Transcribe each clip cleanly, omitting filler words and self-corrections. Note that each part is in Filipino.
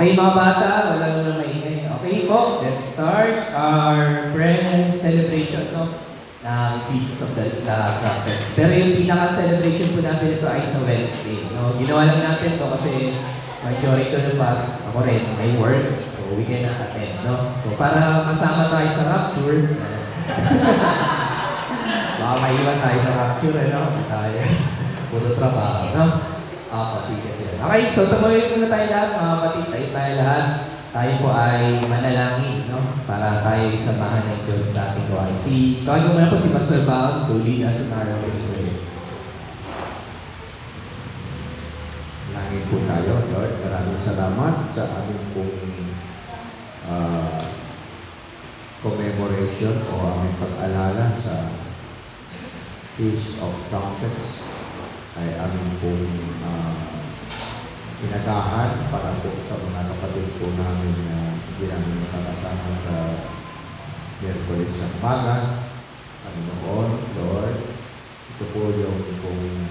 Okay mga bata, wala nang maingay. Okay po, let's start our friend celebration, no? Na Feast of the Trumpets. Pero yung pinaka-celebration po natin ito ay sa Wednesday, no? Ginawa lang natin to kasi majority of us, ako rin, may work, so we cannot attend, no? So para masama tayo sa rapture, baka maiwan tayo sa rapture, no? Tayo, puro trabaho, no? Patigil sila. Okay, so tumuloy muna tayo lahat, mga kapatid, tayo lahat. Tayo po ay manalangin, no? Para tayo samahan ng Diyos sa ating gawain. Tawag mo muna po si Pastor Bao to lead us in our prayer. Langin po tayo, Lord. Maraming salamat sa aming pong commemoration o aming pag-alala sa Feast of Trumpets ay aming pong inagahan para po sa mga kapatid po namin na hindi namin makakasama sa Miyerkules ng Maga. Panginoon, Lord, ito po yung pong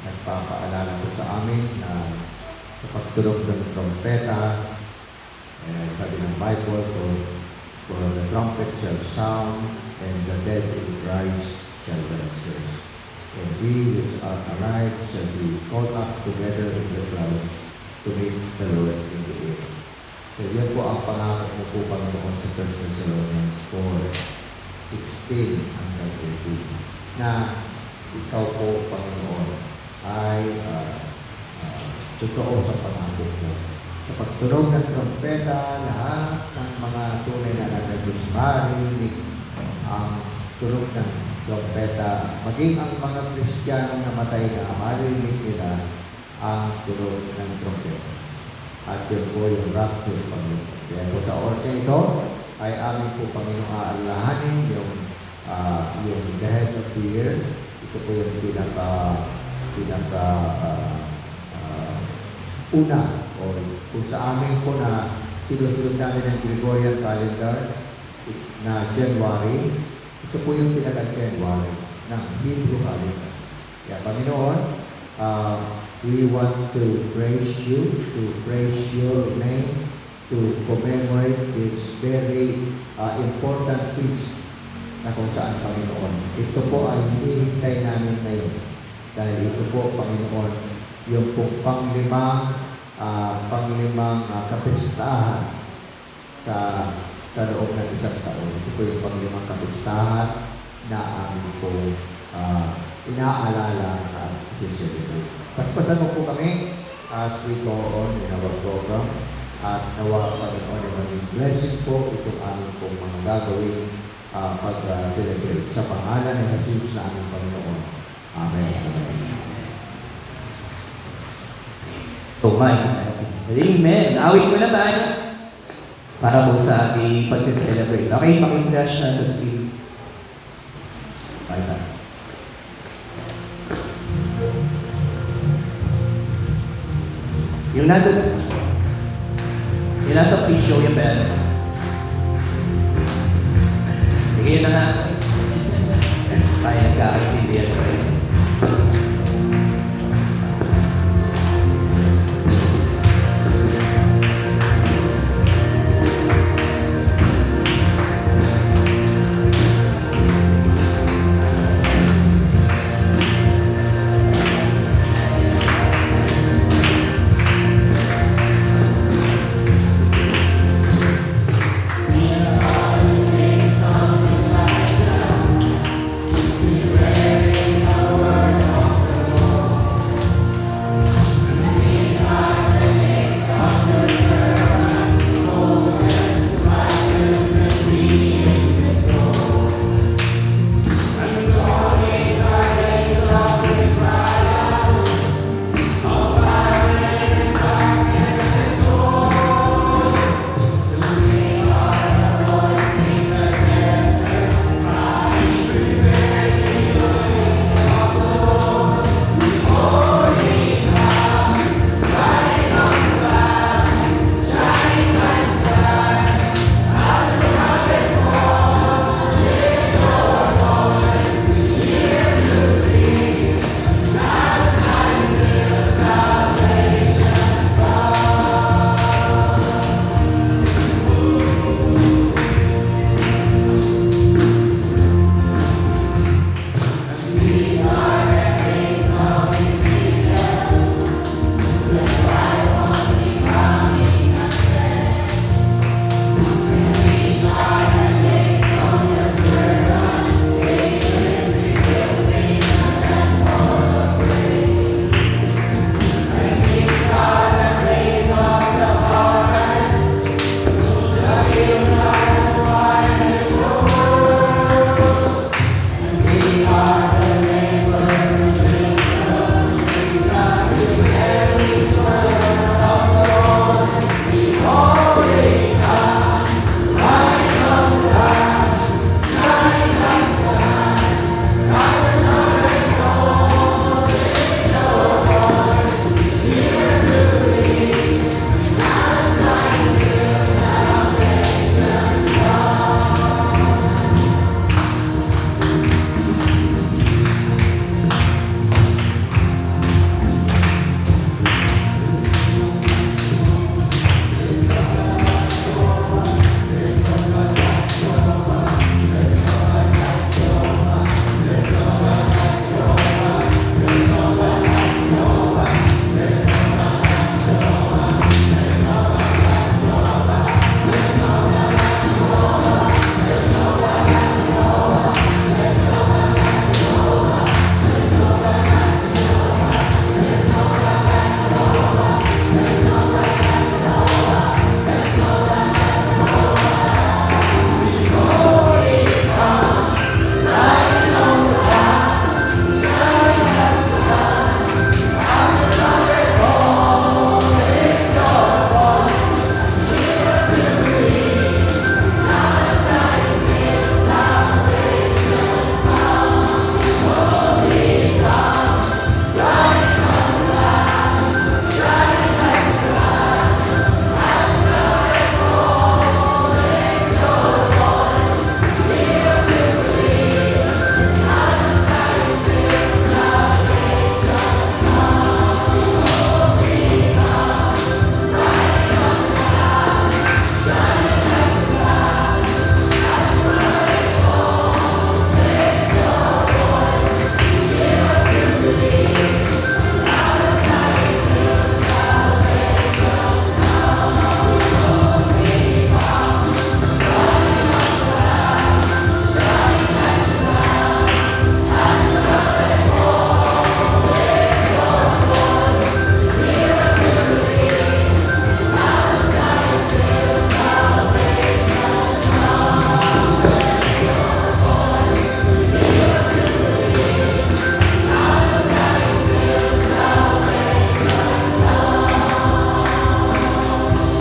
nagpapaalala po sa amin na sa pagtunog ng trompeta, sabi ng Bible, for the trumpet shall sound and the dead in Christ shall rise first. And we which are alive shall be caught up together in the clouds to meet the Lord in the air. So yan po ang pangako mo po, Panginoon, sa 1 Thessalonians 4:16 hanggang 18, na ikaw po, Panginoon, ay totoo sa pangako mo. Sa pagtunog ng trompeta, lahat ng mga tunay na nag-Diyos marinig ang tunog ng trompeta, maging ang mga Kristiyanong namatay na marinig nila ang tunog ng trompeta. At yun po yung rapture, Panginoon. Kaya po sa oras ito, ay amin po, Panginoon, aalahanin yung the head of the year. Ito po yung una, o kung sa amin po na sinusunod namin ng Gregorian calendar na January, ito po yung pinaka-January ng Hebrew calendar. Kaya Panginoon, we want to praise you, to praise your name, to commemorate this very important feast na kung saan, Panginoon. Ito po ay hinihintay namin ngayon. Dahil ito po, Panginoon, yung pong panglimang kapistahan sa loob ng isang taon. Ito po yung panglimang kapistahan na amin po inaalala at isisilibrate. Paspasan mo po kami as we go on in our program at nawa, Panginoon, yung maging blessing po itong amin pong mga gagawin pag-celebrate sa pangalan ng Jesus na aming Panginoon. Amen. Amen. So, Amen. Awit ko na tayo para po sa ating pag-celebrate. Okay, pakimrush na sa screen. Bye tayo. Yung nasa pre-show yung bell. Sige, yun na nga. Kaya ka-activate ko rin.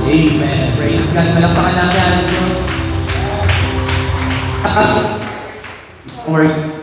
Amen. Praise God. Malakpakan namin ang Diyos. Story.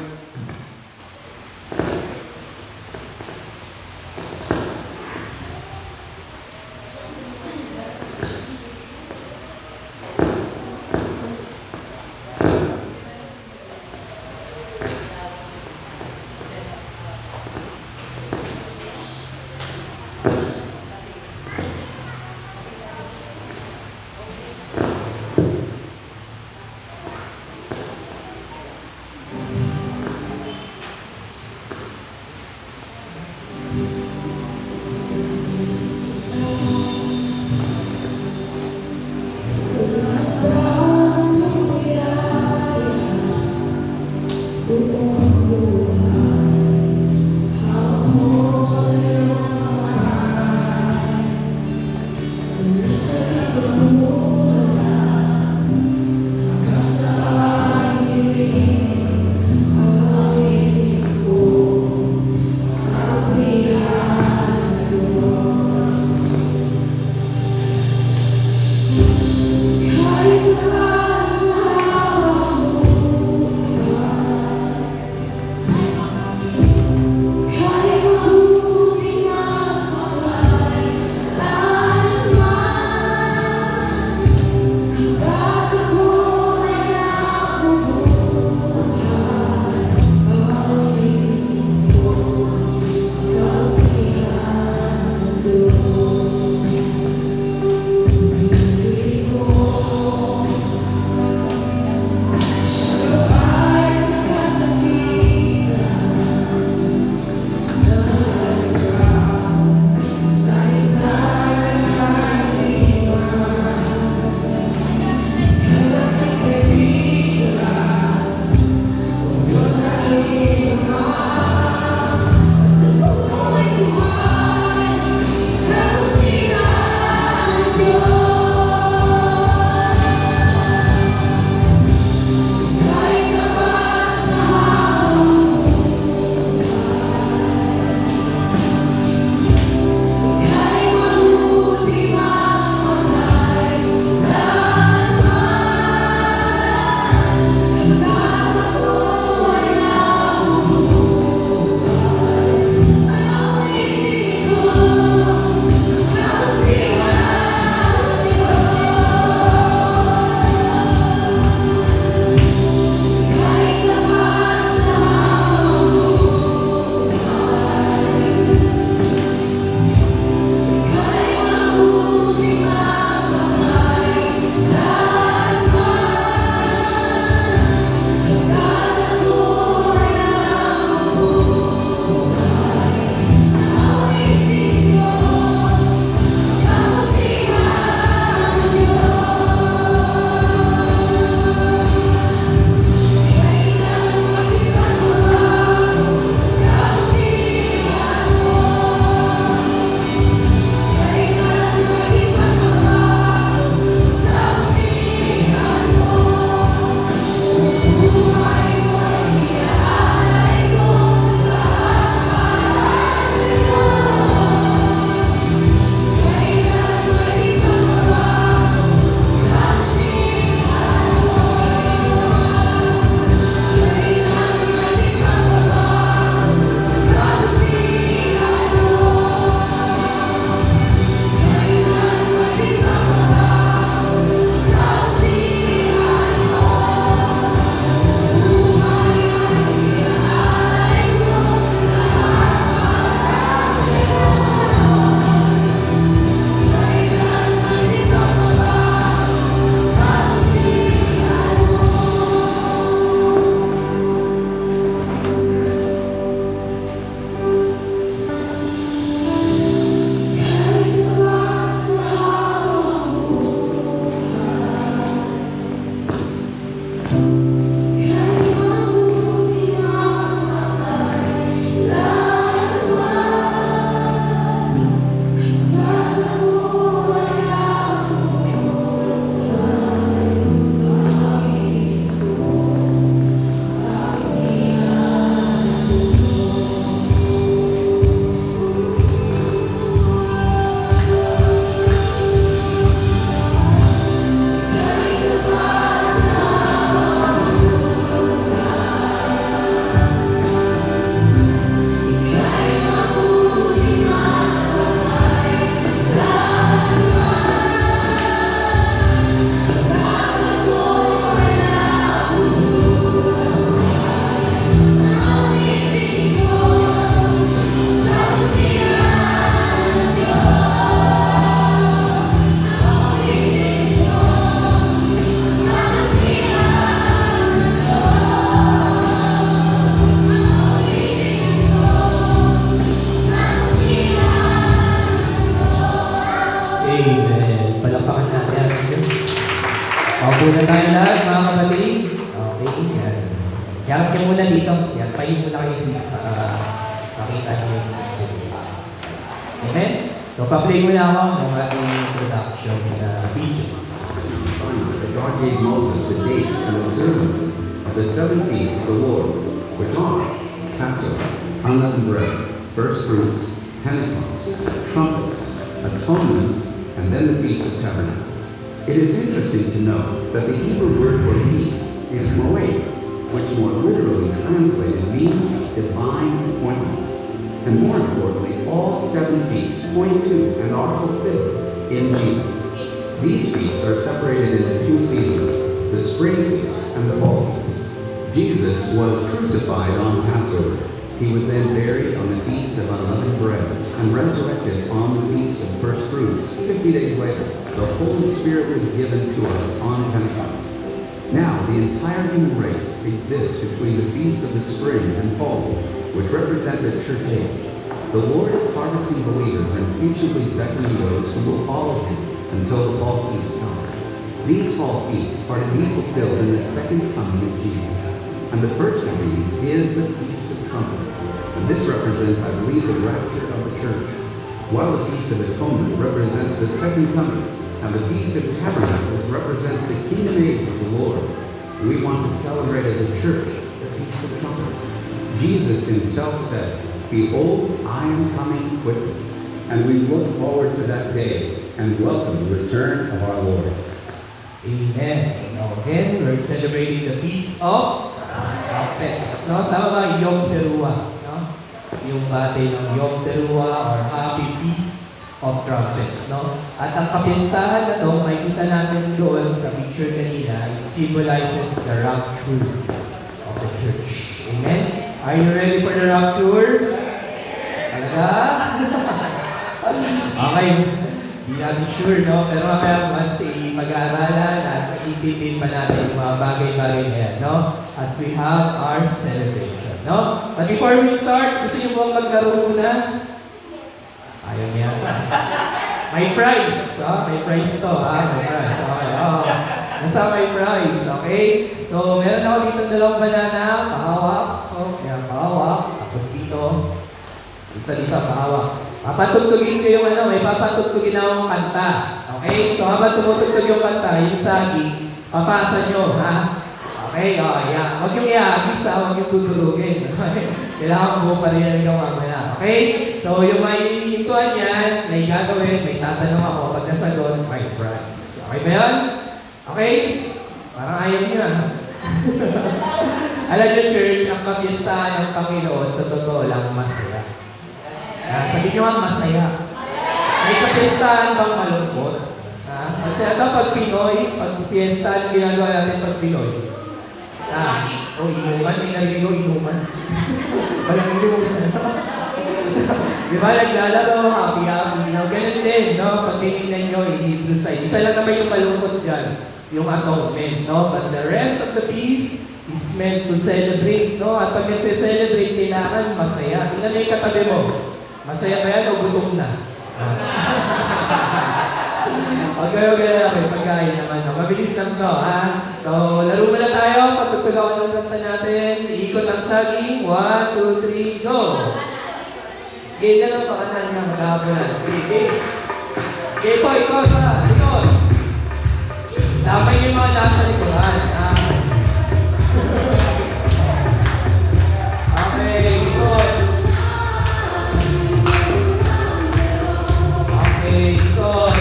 Palapakan natin ang Diyos. Paupo na tayo lahat, mga kapatid. Okay, yan. Yarap niyo muna dito. Yan, pahin muna kayo sis para makita niyo yung Amen? So, pa-play muna ako ng ating introduction na video. Sinai, that God gave Moses the dates and observances of the 7 feasts of the Lord, which are Passover, unleavened bread, first fruits, Pentecost, trumpets, atonements, and then the Feast of Tabernacles. It is interesting to note that the Hebrew word for feast is moed, which more literally translated means divine appointments. And more importantly, all 7 feasts point to and are fulfilled in Jesus. These feasts are separated into 2 seasons, the spring feast and the fall feast. Jesus was crucified on Passover. He was then buried on the Feast of Unleavened Bread and resurrected on the Feast of First Fruits 50 days later. The Holy Spirit was given to us on Pentecost. Now, the entire human race exists between the feasts of the spring and fall, which represent the church age. The Lord is harvesting believers and patiently beckoning those who will follow Him until the fall feast comes. These fall feasts are to be fulfilled in the second coming of Jesus. And the first of these is the Feast of Trumpets. And this represents, I believe, the rapture of the church, while the Feast of Atonement represents the second coming, and the Feast of Tabernacles represents the kingdom age of the Lord. We want to celebrate as a church the Feast of Trumpets. Jesus himself said, "Behold, I am coming quickly." And we look forward to that day and welcome the return of our Lord. Amen. Now again, we're celebrating the Feast of Trumpets. No? Tama ba? Yom Teruah. No? Yung batay ng Yom Teruah or Happy Feast of Trumpets. No? At ang kapistahan na ito, makikita natin doon sa picture kanina, it symbolizes the rapture of the church. Amen? Are you ready for the rapture? Talaga? Okay. Hindi natin sure, no? Pero mamaya mas pag-aaralan at ipitin pa natin yung mga bagay-bagay na yan, no? As we have our celebration, no? But before we start, gusto niyo bang maglaro muna? Ayaw niya. May prize, no? May prize to, ha? May prize. Okay, oh. Nasa may prize, okay? So, meron ako dito dalawang banana, pahawak. Oh, yan, pahawak. Tapos dito, pahawak. Papatugtugin ko yung may papatugtugin akong kanta. Okay? So, habang tumutugtog yung kanta, yung saging, papasa nyo, ha? Okay? O, yeah. Huwag yung iagis, ha? Huwag yung tutulugin. Kailangan mo pa rin yung mamaya. Okay? So, yung may hintuan yan, may gagawin, may tatanong ako, pag nasagot, may prize. Okay ba yan? Okay? Parang ayaw nyo, ha? Alam nyo, church, ang kapistahan ng Panginoon sa totoo lang masaya. Sabi nyo ang masaya. May kapistahan bang malungkot? Masaya ito pag Pinoy, pag fiesta, ang ginagawa natin pag Pinoy. Inuman, may narinig ko, inuman. Walang inuman. Di ba, naglalaro, happy-happy. Ganun din, no? Pag tinignan nyo, i-Hebrew side. Isa lang naman yung malungkot dyan, yung atonement, no? But the rest of the feast is meant to celebrate, no? At pag nagse-celebrate, kailangan masaya. Tingnan mo yung katabi mo. Masaya ba yan o gutom na? Huwag kayo may pagkain naman. No? Mabilis lang to, ha? So, laro muna tayo. Patutulog ako ng kanta natin. Iikot ang saging. 1, 2, 3, go! Game na lang pakanan niya. Magkakabulan. Sige. Game po, ikaw sa likod. Tapay niyo yung mga nasa likuran. Okay, ikot. Okay, ikot.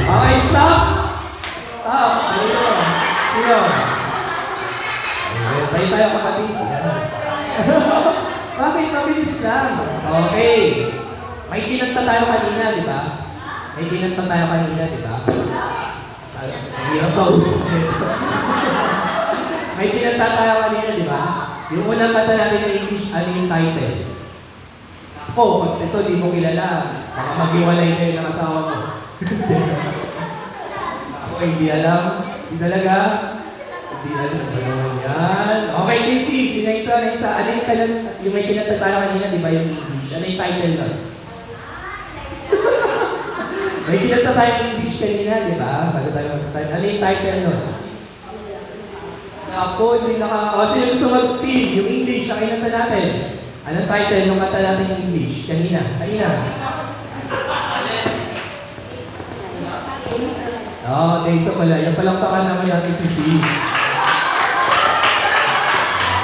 Okay, stop! Stop! Ayun. Ayun. Tayo tayo kapatid. Bakit? Mabilis lang. Okay. May kinanta tayo kanina, di ba? May kinanta tayo kanina, di ba? Hirap pa usap nito. May kinanta tayo kanina, di ba? Yung unang kanta natin na English, ano yung title? Ako, pag ito, di mo kilala. Baka maghiwalay kayo ng asawa mo. Ako, hindi alam. Hindi talaga. Hindi na yan. Okay, Casey, sinayto na isa. Ano yung yung may kinatatawa kanina, di ba yung English? Ano yung title nun? May kinatatawa yung English kanina, di ba? Bago tayo mag-start. Ano yung title nun? Ako, hindi naka... O, sino gusto mag-speed? Yung English, na kinanta natin. Anong title nung kanta natin yung English? Kanina. Oo, Days of Wala. Yung palakpakan naman natin si Steve.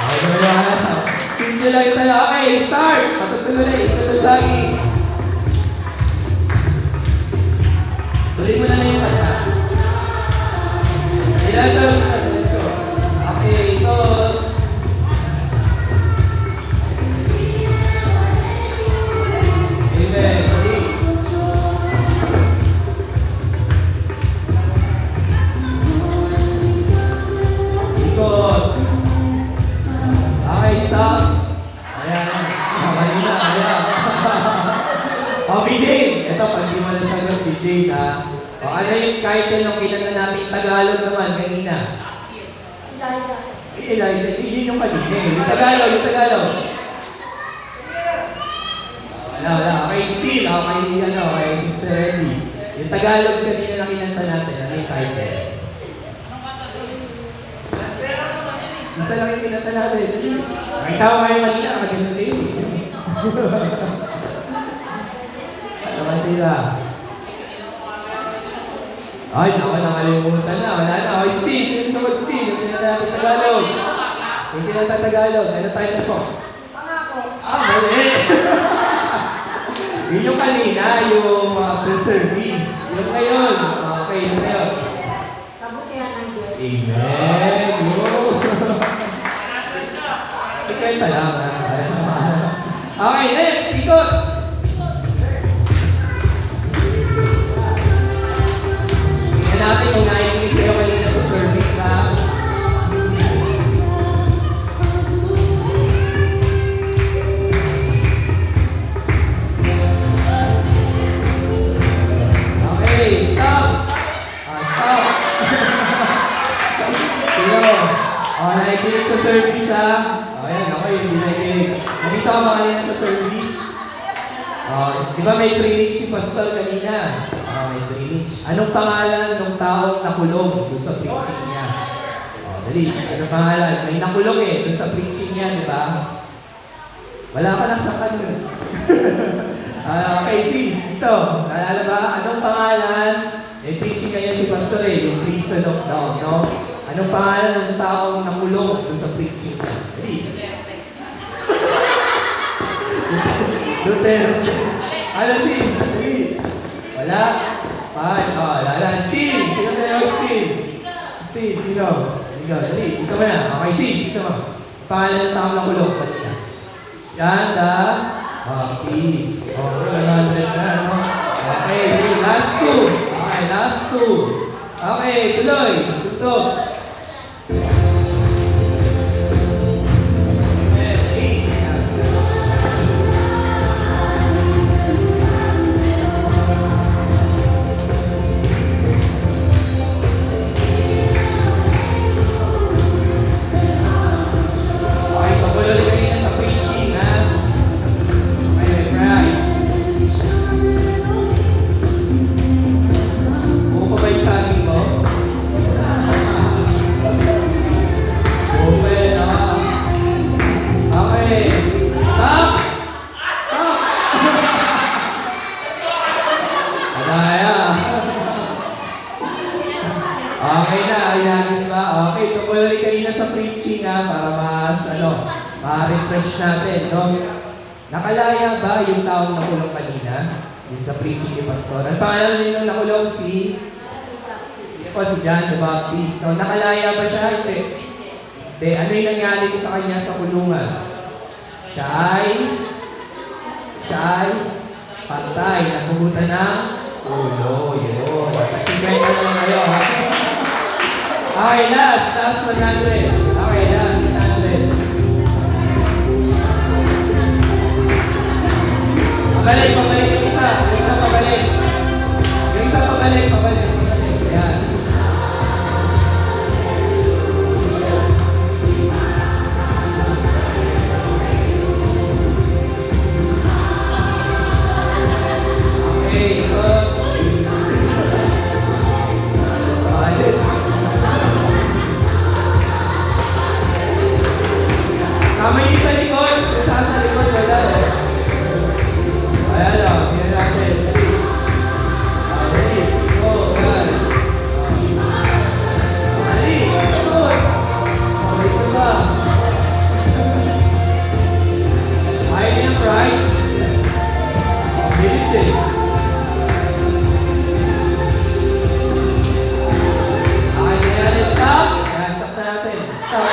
Okay, wala. Simple lang ito lang. Okay, start! Patutuloy. Ito sa sagi. Tuloy mo na yung kanta. Ilan tayo na. Let's go. Okay, ito. Amen. Ikot. Okay, stop. Ayan. Kanina, ayan. O, BJ. Ito, pag di mo nasagot, BJ, na. O, ano yung title ng kinanta namin Tagalog naman kanina? Yun yung kanina. Yung Tagalog. Wala. Okay, still. Okay, kay Sister Ellie. Yung Tagalog kanina na kinanta natin. Ano yung title? Isa lang yung kinanta natin. Ay, tao kayo kanina. Nakagano kayo. Naman sila. Ay, nakalimutan na. Wala na. Okay, still. Sino ito mag-still? Yung kinanta natin Tagalog. Yung kinanta Tagalog. Ano title po? Mali. Yun yung kanina, yung service. Yung ngayon. Okay, yung ngayon. Amen. Sikwenta lang. Okay, next. Ikot. Tingnan natin kung naikinig kayo kanina sa service na. Nakikinig sa service ha. Ayan, ako yung nakikinig. Nandito ka mga kanina sa service. Di ba may preach si Pastor kanina? May preach. Anong pangalan ng taong nakulong doon sa preaching niya? Dali, anong pangalan? May nakulong doon sa preaching niya, di ba? Wala ka na sa kanun. Okay, sis, ito. Naalala ba? Anong pangalan? May preaching kanya si Pastor yung prison of down, no? Anong pangalan ng taong nakulong doon sa preaching niya? Duterte. Ano sis? Wala? Wala. Steve! Sino tayo? Steve, sino? Dali. Ito ba na? Okay, sis. Ito ba? Pangalan ng taong nakulong. Ganda. Peace. Okay, 100 na, no? Okay, last two. Okay, tuloy. Tutok. Ma-refresh natin, no? Nakalaya ba yung taong nakulong kanina? Yung sa preaching ni Pastor. Ang pangalan nila nakulong si John the Baptist. No? Nakalaya ba siya? Hindi. Ano yung nangyari sa kanya sa kulungan? Siya ay patay. Nakubutan ng ulo. Yun. Kasi kayo na kayo, ha? Okay, last 100. Okay, last 100. Pabalik yung isa. Yung isa pabalik. Ayan. Okay, ikot. Ayun. Tama yung sa likod. Sa likod, wala eh. Ayan o, tingnan natin. Ready? Go, yan. Ready? Good. Okay, ito ba? Ayaw niya, price. Bilis eh. Okay, tingnan natin. Stop. Kaya stop na natin. Stop.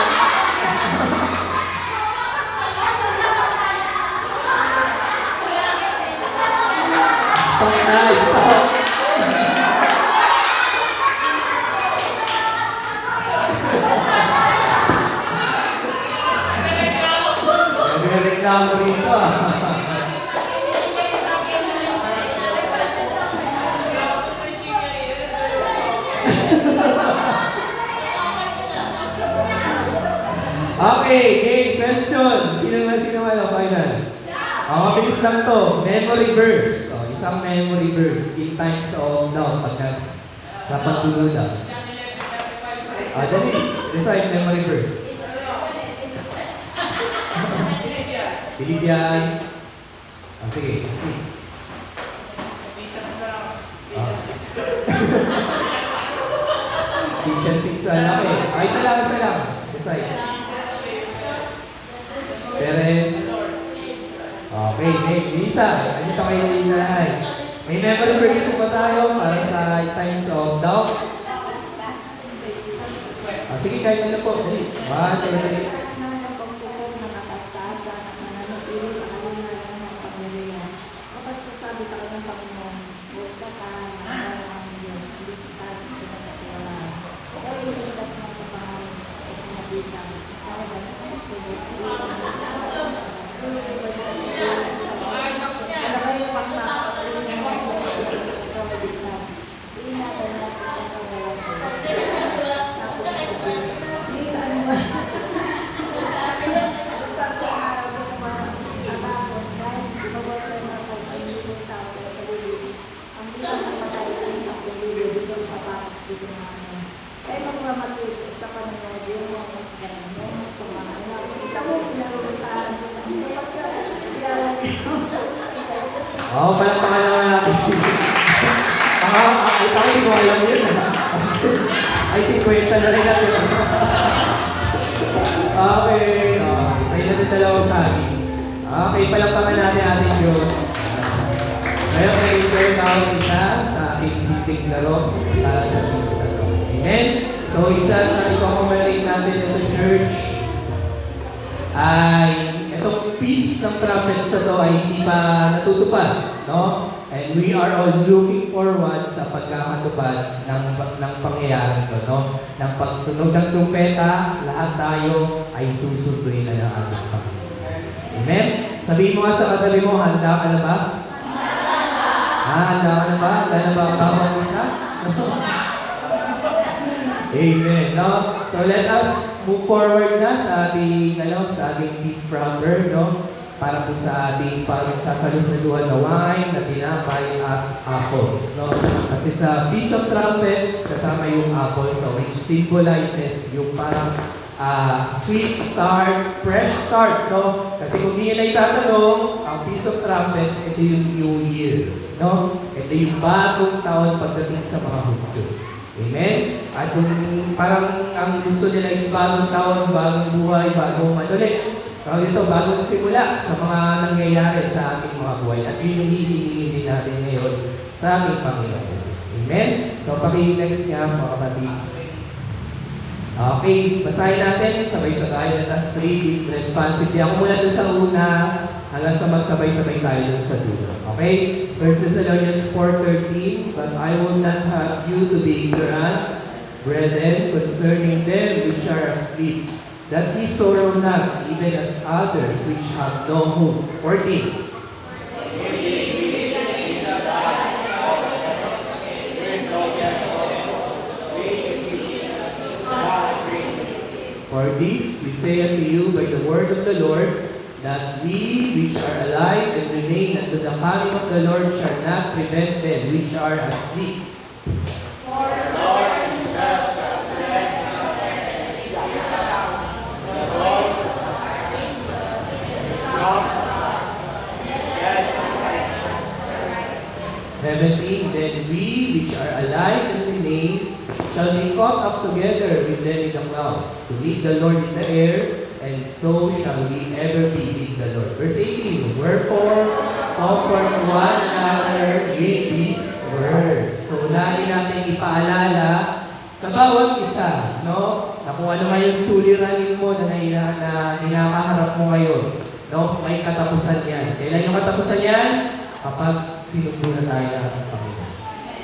Stop na, stop. Nagreklamo rito ah. Okay, game, question. Sino ang final? Mabilis lang to. Memory verse. Isang memory verse. In times of doubt. Pagka napagtulog na. Dali. Recite memory verse. Philippians. Sige. Ephesians 6 lang eh. Isa lang. Recite. Parents. Okay, Lisa, andito kayo din na. May memory verse po ba tayo para sa times of doubt? Sige, kahit ano po. 1, 2, 3. Palakpakan naman natin. Ito ko yung alam yun. Ay, 50 na rin natin. Okay. May natutalaw sa akin. Okay, palakpakan natin ating Diyos. Ngayon, may turn out isa sa ating siting laro para sa pista. Amen? So, isa sa ipamamalin natin ito, church, ay itong peace ng prophets na to ay hindi pa natutupad, no? And we are all looking forward sa pagkakatupad ng pangyayari ko, no? Ng pagsunog ng trumpeta, lahat tayo ay susunduin na ng ating Panginoon. Amen? Sabihin mo nga sa katabi mo, handa ka na ba? Handa ka na ba? Handa na ba ang bawang isa? Amen, no? So let us move forward na sa ating, peace proper, no? Para po sa ating pagsasalusaluhan na wine, na tinapay at apples, no? Kasi sa Feast of Trumpets, kasama yung apples, so which symbolizes yung parang sweet start, fresh start, no? Kasi kung hindi nyo itatanong, ang Feast of Trumpets, ito yung New Year, no? Ito yung bagong taon pagdating sa mga Hudyo. Amen? At kung parang ang gusto nila is bagong taon, bagong buhay, bagong dito, bagong simula sa mga nangyayari sa ating mga buhay. At yun yung hihingi din natin ngayon sa ating Panginoon Jesus. Amen? So, paki-next niya, mga kapatid. Okay, basahin natin, sabay-sabay, let us read responsibly. Ako muna doon sa una, hanggang sa magsabay-sabay tayo doon sa dulo. Okay? 1 Thessalonians 4:13, but I will not have you to be ignorant, brethren, concerning them which are asleep, that ye sorrow not, even as others which have no hope. 14. For this we say unto you by the word of the Lord, that we which are alive and remain unto the coming of the Lord shall not prevent them which are asleep. Then we which are alive and remain shall be caught up together with them in the clouds to meet the Lord in the air, and so shall we ever be with the Lord. Verse 18, wherefore comfort one another with these words. So lagi natin ipaalala sa bawat isa, no? Na kung ano man yung suliranin mo na hinakaharap mo ngayon, no? May katapusan yan. Kailan yung katapusan yan? Kapag sinubo na tayo ng Panginoon.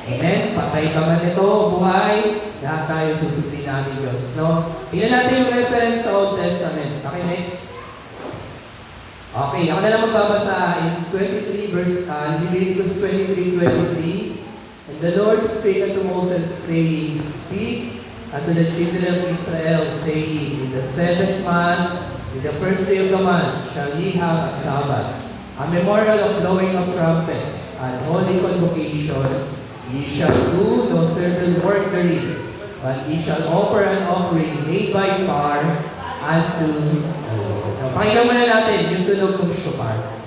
Amen? Patay ka man ito, buhay, lahat tayo susundin namin Diyos. No? Tingnan natin yung reference sa Old Testament. Okay, next. Okay, ako na lang magbabasa in 23 verse, Leviticus 23:23. And the Lord spake unto Moses, saying, Speak unto the children of Israel, saying, In the 7th month, in the first day of the month, shall ye have a Sabbath, a memorial of blowing of trumpets, and holy convocation. Ye shall do no certain work therein, but ye shall offer an offering made by fire unto the Lord. So, pakinggan muna natin yung tunog ng shofar.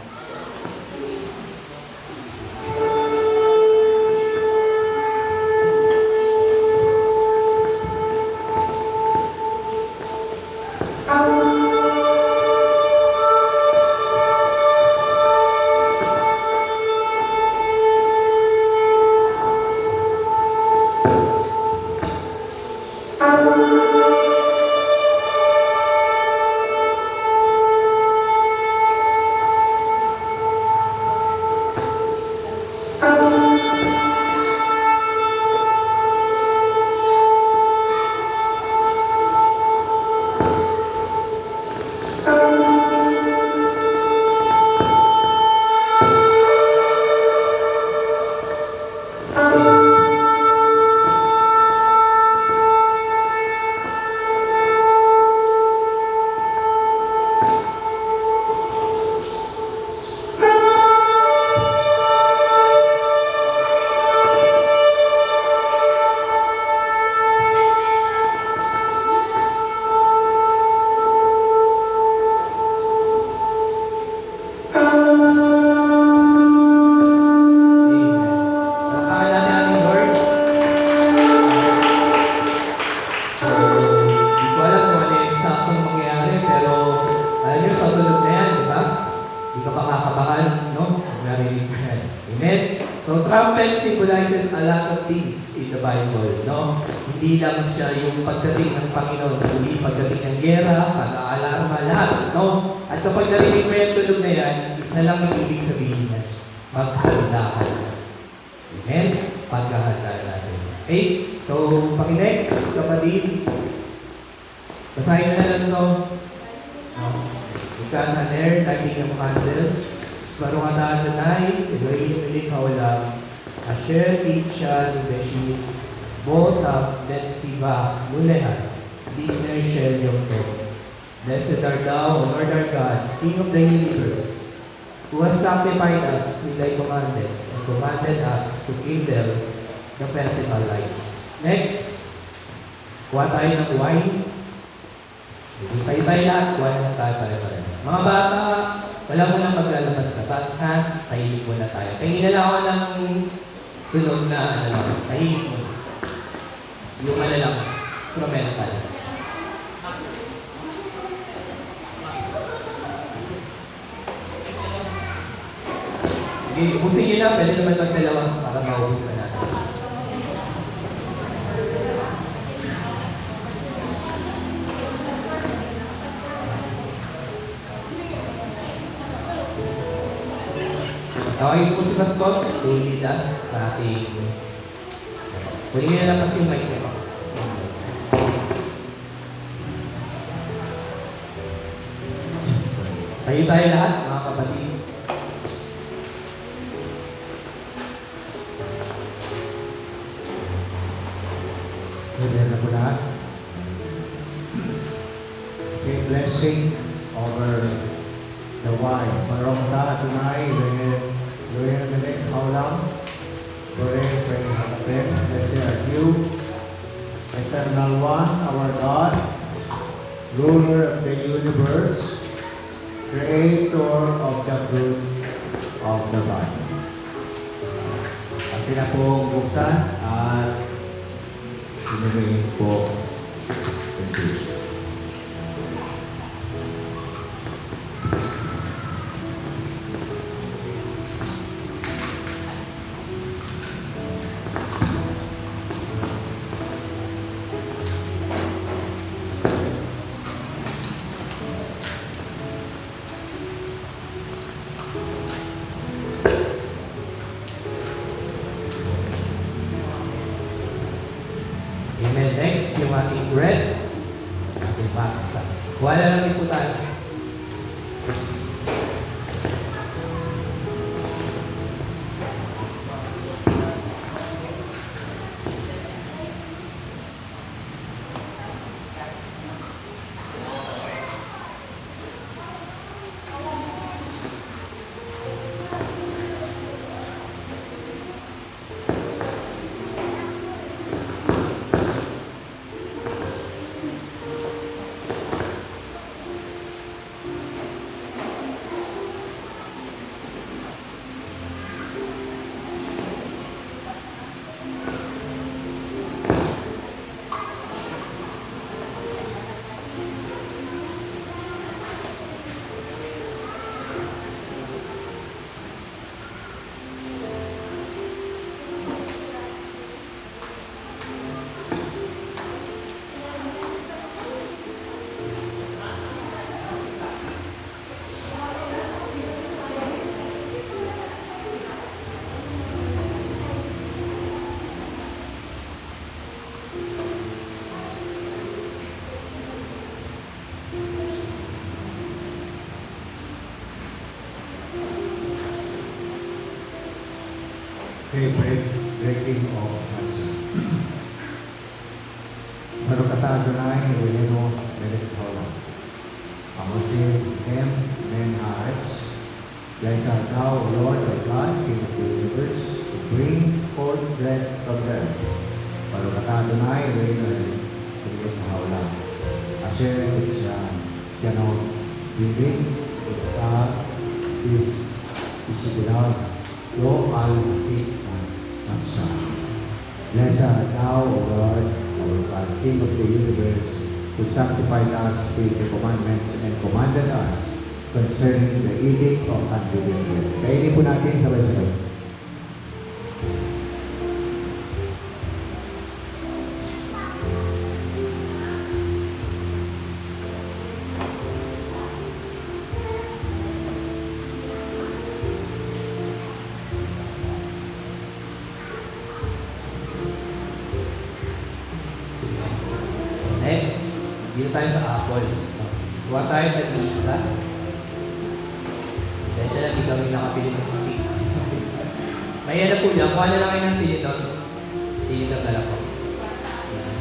Trumpet symbolizes a lot of things in the Bible, no? Hindi lang siya yung pagdating ng Panginoon, kundi pagdating ng gera, pag-aalarma, lahat, no? At kapag narinig mo yung tunog na yan, isa lang yung ibig sabihin niya, maghanda ka. Amen? Paghahanda natin. Okay? So, paki-next, kapatid. Basahin na lang ito. Ika na there, lighting of candles. Baruch atah Adonai, Elohim melech haolam, asher tikshan beshit, botav betsiva mulehat, diner shel yom tov. Blessed art thou, O Lord our God, King of the universe, who has sanctified us with thy commandments and commanded us to kindle the festival lights. Next, kuha tayo ng wine. Hindi tayo lahat, kuha na tayo pare-pares. Mga bata, wala mo nang maglalabas na tas, ha? Tahimik muna tayo. Tingin na lang ako ng tunog na, tahimik muna. Yung lang, instrumental. Sige, ubusin nyo na, pwede naman magdalawa para maubos na natin. Okay po si Pastor, to lead us sa ating... Pwede nyo na kasi yung mic nyo. Tayo tayo lahat, mga kapatid. Pwede na po lahat. Okay, blessing over the why. Marongsa tunay, Loyan Melek Haulam, Kore Pray Hatapen, blessed are you, Eternal One, our God, Ruler of the universe, Creator of the fruit of the body. Atin na pong buksan at sinunod po. Thank you. Amen. Next, yung ating bread. Ating pasta. Wala lang din po tayo. Okay, breaking of Hansa. Barokata Adonai, Elohim, Melech Haolam. Amosim, Hem, Men Haaretz. Blessed art thou, O Lord of God, King of the universe, to bring forth bread from the earth. Barokata Adonai, Elohim, Melech Haolam. Asher Titzyanon, Bibin, Ikta, Isibilaw, Lo Al-Hakik, Hansa. Blessed art thou, O Lord, our God, King of the universe, who sanctified us with the commandments and commanded us concerning the edict of unleavened bread. Kainin po natin sabay-sabay. Next, dito tayo sa apples. Kuha tayo ng isa. Dahil siya lang, hindi kami nakapili ng stick. May ano po dyan, kuha na lang kayo ng tiniton. Tiniton na lang po.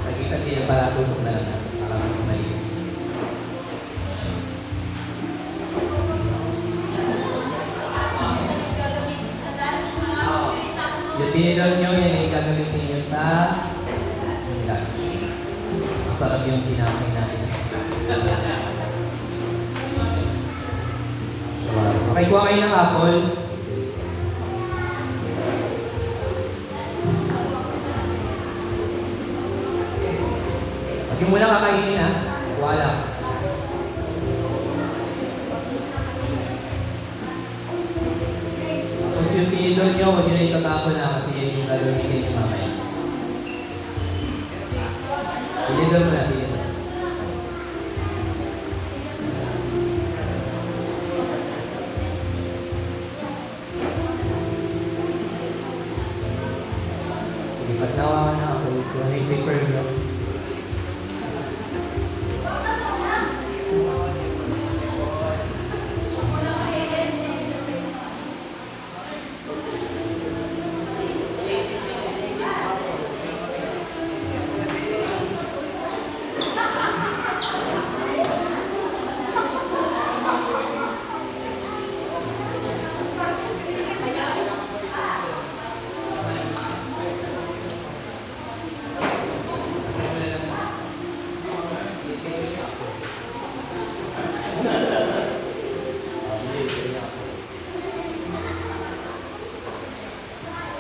Tag-isang tiniton para tusok na lang natin, para mas malinis. Yung tiniton nyo, yan ay gagamitin nyo sa lunch. Masarap yung tinapay natin. Okay, kuha kayo ng apple. Pag yung muna kakainin ha, kuha lang. Tapos yung tinidor nyo, huwag nyo na itatapon na kasi yan yung gagamitin nyo mamaya. Tinidor mo na, tinidor. Pag nawawa na ako, kung may paper nyo.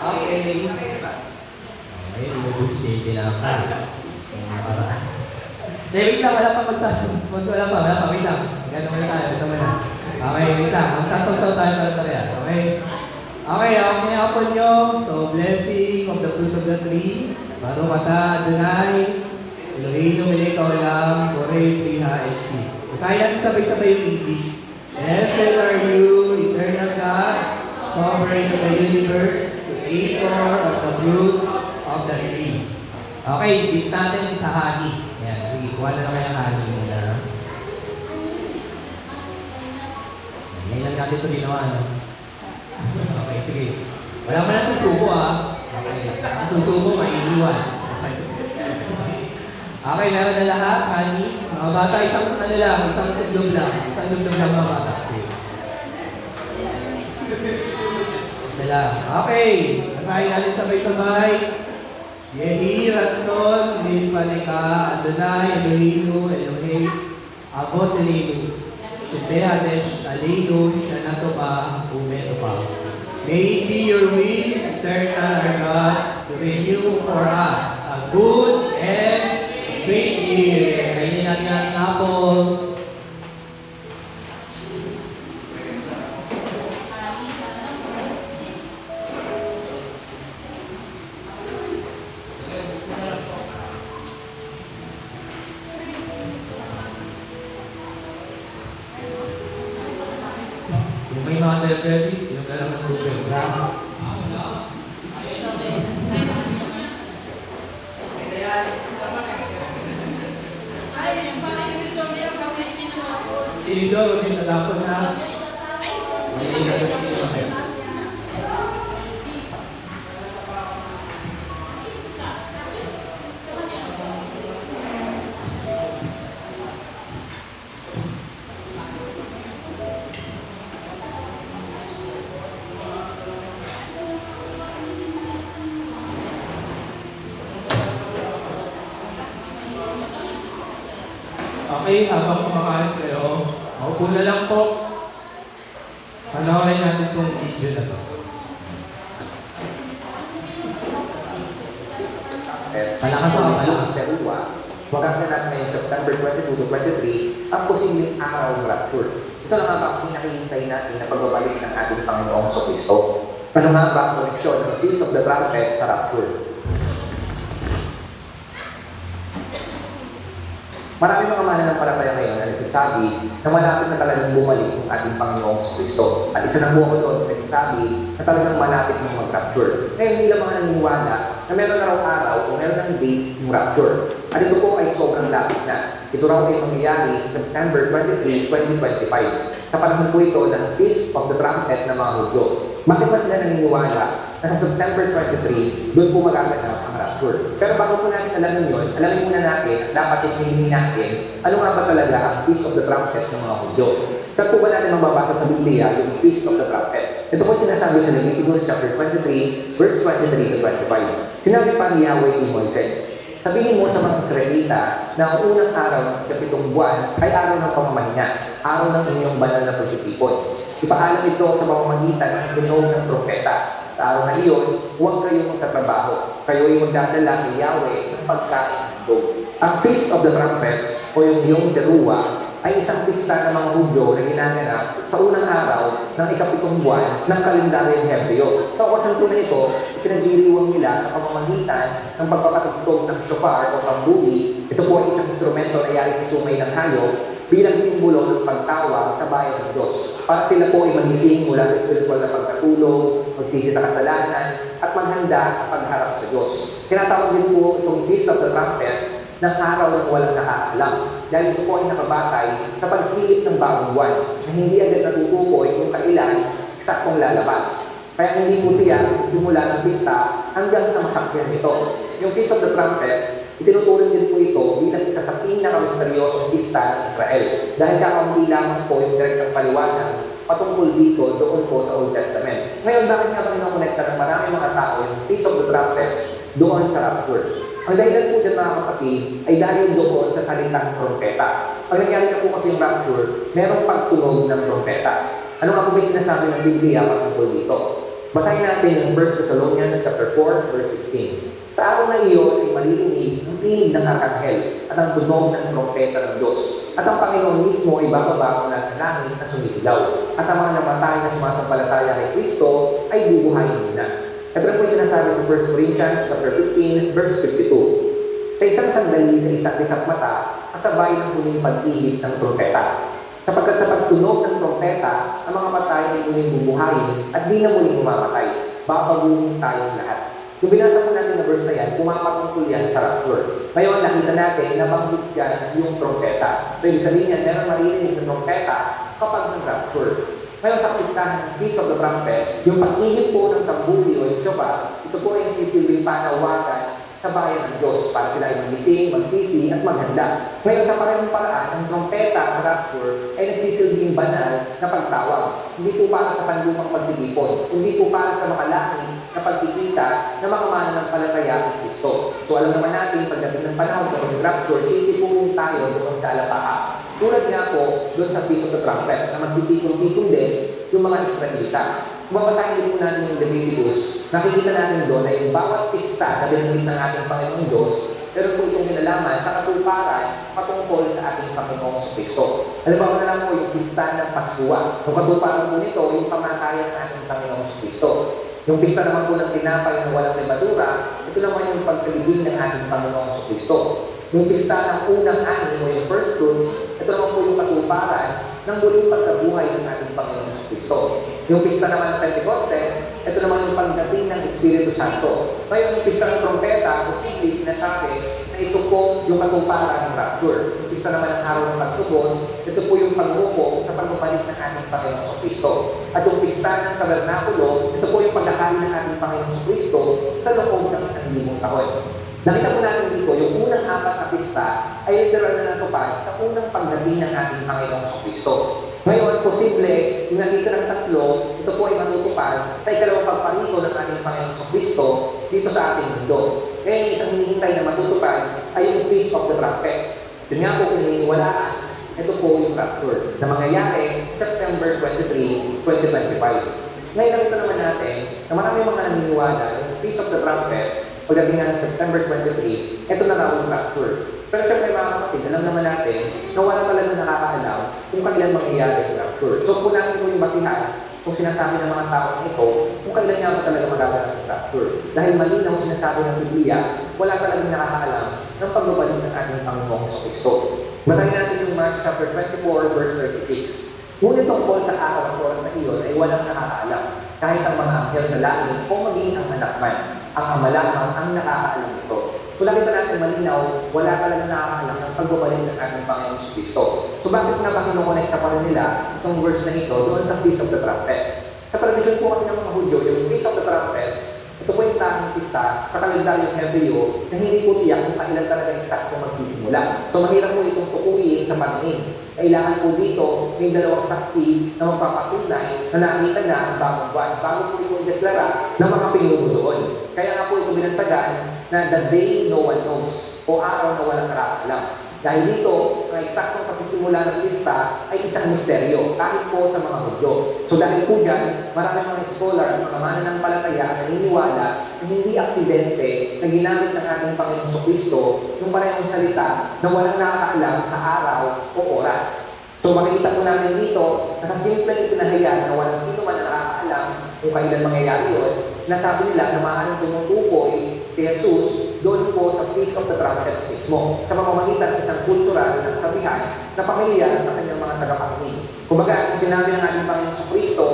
Okay. Okay, lubos si Tinapay. Nakaraan. Wait lang, wala pa wala pa, wait lang. Ganun muna tayo, ito muna. Okay, wait lang. Magsasaw tayo para tayo. Okay? Okay, okay ako nyo. So, blessing of the fruit of the tree. Baruch ata Adonai, Eloheinu melech haolam, borei pri ha'etzi. Basahin natin sabay-sabay yung English. Blessed are you, eternal God, sovereign of the universe, creator of the fruit of the tree. Okay, dip natin sa honey. Yan, sige, kuha na naman yung honey muna. Ngayon lang natin ito ginawa, no? Okay, sige. Wala mo na susubo, Okay. Ang susubo, maiiwan. Okay, meron na lahat, honey. Mga bata, isang sublog lang. Isang sublog lang mga bata. Sige. Isa lang. Okay, basahin natin sabay-sabay. Yehi Ratzon Milpaneka Adonai Eloheinu Elohei Avot Elenu Shebehadesh Aleinu Shana Tova Ume Tova. May it be your will, eternal our God, to renew for us a good and sweet year. Kainin natin ang apples. Kung may mga diabetes, yung kailangan ng tubig. Tinidor, huwag yung natapon na. Okay, habang kumakain kayo, maupo na lang po. Panoorin natin itong video na to. Malakas ang malakas sa uwa. Wagang na natin ngayong September 22 to 23 ang posibleng araw ng rapture. Ito na nga ba ang pinakihintay natin na pagbabalik ng ating Panginoong Kristo? Ano nga ba ang koneksyon ng Feast of the Trumpet sa rapture? Marami mga mananampalataya ngayon na nagsasabi na malapit na talagang bumalik ang ating Panginoong Kristo. At isa ng buong doon na nagsasabi na talagang malapit ng mag-rapture. Ngayon, hindi lang mga naniniwala na meron na raw araw o meron ng date yung rapture. At ito po ay sobrang lapit na. Ito raw ay mangyayari sa September 23, 2025. Sa panahon po ito ng Feast of the Trumpet ng mga Hudyo. Bakit ba sila naniniwala na sa September 23, doon po magaganap ang rapture? Pero bago po natin alamin yun, alamin muna natin at dapat itinigin natin ano nga ba talaga ang Feast of the Trumpet ng mga Hudyo. Saan po ba natin mababasa sa Biblia yung Feast of the Trumpet? Ito po sinasabi sa Leviticus chapter 23, verse 23 to 25. Sinabi pa ni Yahweh ni Moises, sabihin mo sa mga Israelita na ang unang araw ng kapitong buwan ay araw ng pamamahina, araw ng inyong banal na pagtitipon. Ipaalam ito sa pamamagitan ng tunog ng propeta. Sa araw na iyon, huwag kayong magtatrabaho. Kayo ay magdadala kay Yahweh ng pagkain ng handog. Ang Feast of the Trumpets o yung Yom Teruah ay isang pista ng mga Hudyo na ginanganap sa unang araw ng ikapitong buwan ng kalendaryong Hebreo. Sa okasyon po na ito, pinagdiriwang nila sa pamamagitan ng pagpapatugtog ng shofar o tambuli. Ito po ay isang instrumento na yari sa sumay ng hayop bilang simbolo ng pagtawag sa bayan ng Diyos. Para sila po ay magising mula sa spiritual na pagkatulog, magsisi sa kasalanan, at maghanda sa pagharap sa Diyos. Tinatawag din po itong Feast of the Trumpets ng araw ng walang nakakaalam. Dahil ito po ay nakabatay sa pagsilip ng bagong buwan na hindi agad natutukoy kung kailan eksaktong lalabas. Kaya hindi po tiyak simula ng pista hanggang sa masaksiyan nito. Yung Feast of the Trumpets, itinuturing din po ito bilang isa sa pinakamisteryosong pista ng Israel. Dahil kakaunti lamang po yung direktang paliwanag patungkol dito doon po sa Old Testament. Ngayon, bakit nga ba kinokonekta ng maraming mga tao yung Feast of the Trumpets doon sa rapture? Ang dahilan po dyan mga kapatid ay dahil doon sa salitang trompeta. Pag nangyari na po kasi yung rapture, merong pagtunog ng trompeta. Ano nga po ba sinasabi ng Biblia patungkol dito? Basahin natin ang 1 Thessalonians chapter 4, verse 16. Sa araw na iyon ay maririnig ang tinig ng arkanghel at ang tunog ng trompeta ng Diyos. At ang Panginoon mismo ay bababa mula sa langit na sumisigaw. At ang mga namatay na sumasampalataya kay Kristo ay bubuhayin muna. Ito na po yung sinasabi sa 1 Corinthians chapter 15, verse 52. Sa isang sandali sa isa't isa't mata, kasabay ng huling pag-ihip ng trompeta. Sapagkat sa pagtunog ng trompeta, ang mga patay ay muling bubuhayin at di na muling mamamatay. Babaguhin tayong lahat. Yung binasa po natin na verse na yan, pumapatungkol yan sa rapture. Ngayon, nakita natin na banggit yan yung trompeta. So, ibig sabihin yan, meron maririnig ng trompeta kapag ng rapture. Ngayon, sa kapistahan ng Feast of the Trumpets, yung pag-ihip po ng tambuli o yung shofar, ito po ay nagsisilbing panawagan sa bayan ng Diyos para sila ay magising, magsisi, at maghanda. Ngayon, sa parehong paraan, ang trompeta sa rapture ay nagsisilbing banal na pagtawag. Hindi po para sa panlumang pagtitipon, hindi po para sa makalaki na pagkikita ng mga mananampalataya ng Kristo. So alam naman natin, pagdating ng panahon ng rapture, titipon tayo doon sa alapaha. Tulad nga po doon sa Feast of the Trumpet na magtitipon-tipon din yung mga Israelita. Kung babasahin din po natin yung Leviticus, nakikita natin doon na yung bawat pista na binanggit ng ating Panginoong Diyos, pero po itong kinalaman sa katuparan patungkol sa ating Panginoong Kristo. Alam ba na lang po yung pista ng Paskwa. Yung katuparan po nito, yung pamatayan ng ating Panginoong Kristo. Yung pista naman po ng tinapay na walang lebadura, ito naman yung pagkalibing ng ating Panginoong Kristo. Yung pista ng unang ani o yung first fruits, ito naman po yung katuparan ng muling pagkabuhay ng ating Panginoong Kristo. Yung pista naman ng Pentecostes, ito naman yung pagdating ng Espiritu Santo. Ngayon, yung pista ng trompeta, posibleng sinasabi na ito po yung katuparan ng rapture. Yung pista naman ng araw ng pagtubos, ito po yung pagrupo sa pagbabalik ng ating Panginoong Kristo. At yung pista ng tabernakulo, ito po yung pagkakali ng ating Panginoong Kristo sa loob ng 1,000 taon. Nakita po natin dito, yung unang 4 na pista ay literal na natupad sa unang pagdating ng ating Panginoong Kristo. Ngayon, posible, yung nakita ng 3, ito po ay matutupad sa ikalawang pagparito ng ating Panginoong Kristo dito sa ating mundo. Ngayon, isang hinihintay na matutupad ay yung Feast of the Trumpets. Yun nga po pininiwalaan, ito po yung rapture na mangyayari September 23, 2025. Ngayon, nakita naman natin na maraming mga naniniwala yung Feast of the Trumpets pagdating na ng September 23, ito na raw yung rapture. Pero syempre mga kapatid, alam naman natin na wala talagang nakakaalam kung kailan mangyayari yung rapture. So kung natin po yung basihan, kung sinasabi ng mga tao ito, kung kailan niya ako talaga magaganap yung rapture. Dahil malinaw sinasabi ng Biblia, wala talagang nakakaalam ng pagbabalik ng ating Panginoong Kristo. Basahin natin yung Mark chapter 24, verse 36. Ngunit tungkol sa araw at oras na iyon ay walang nakakaalam, kahit ang mga anghel sa langit o maging ang anak man. Ang ama lamang ang nakakaalam nito. So nakita natin malinaw, wala talagang nakakaalam ng pagbabalik ng ating Panginoong Kristo. So bakit na ba kinukonekta pa rin nila itong words na ito doon sa Feast of the Trumpets? Sa tradisyon po kasi ng mga Hudyo, yung Feast of the Trumpets, ito po yung tanging pista sa kalendaryong Hebreo na hindi po tiyak kung kailan talaga eksakto magsisimula. So mahirap po itong tukuyin sa paningin. Kailangan po dito may dalawang saksi na magpapatunay na nakita na ang bagong buwan bago po ito deklara ng mga pinuno doon. Kaya nga po ito binansagan na the day no one knows o araw na walang nakakaalam. Dahil dito, ang eksaktong pagsisimula ng lista ay isang misteryo, kahit po sa mga Hudyo. So dahil po dyan, maraming mga scholar, mga mananampalataya ang naniniwala na hindi aksidente na ginamit ng ating Panginoong Kristo yung parehong salita na walang nakakaalam sa araw o oras. So makikita po natin dito na sa simpleng itinahayag na walang sino man na nakakaalam kung kailan mangyayari yun, nasabi nila na maaaring tumutukoy si Jesus doon po sa Feast of the Trumpets mismo, sa mamamagitan ng isang kultural na kasabihan na pamilyar sa kanyang mga tagapakinig. Kumbaga, kung sinabi ng ating Panginoong Kristo,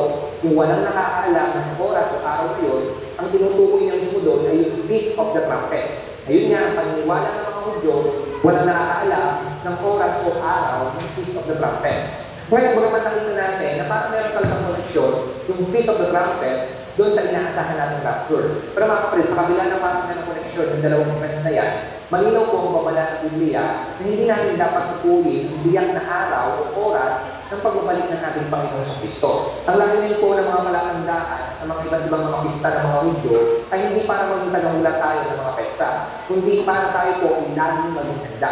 kung walang nakakaalam ng oras o araw na yun, ang tinutukoy niya mismo doon ay yung Feast of the Trumpets. Ayun nga, ang paniniwala ng mga Hudyo, walang nakakaalam ng oras o araw ng Feast of the Trumpets. Ngayon, kung naman nakita natin na parang meron talagang koneksyon yung Feast of the Trumpets doon sa inaasahan natin rapture. Pero mga kapatid, sa kabila ng parang meron koneksyon ng dalawang event na yan, malinaw po ang babala ng Biblia na hindi natin dapat tukuyin ang biyak na araw o oras ng pagbabalik ng ating Panginoong Kristo. Ang layunin po ng mga palatandaan ng mga iba't ibang mga pista ng mga Hudyo ay hindi para maging tagamula tayo ng mga petsa, kundi para tayo po ay laging maging handa.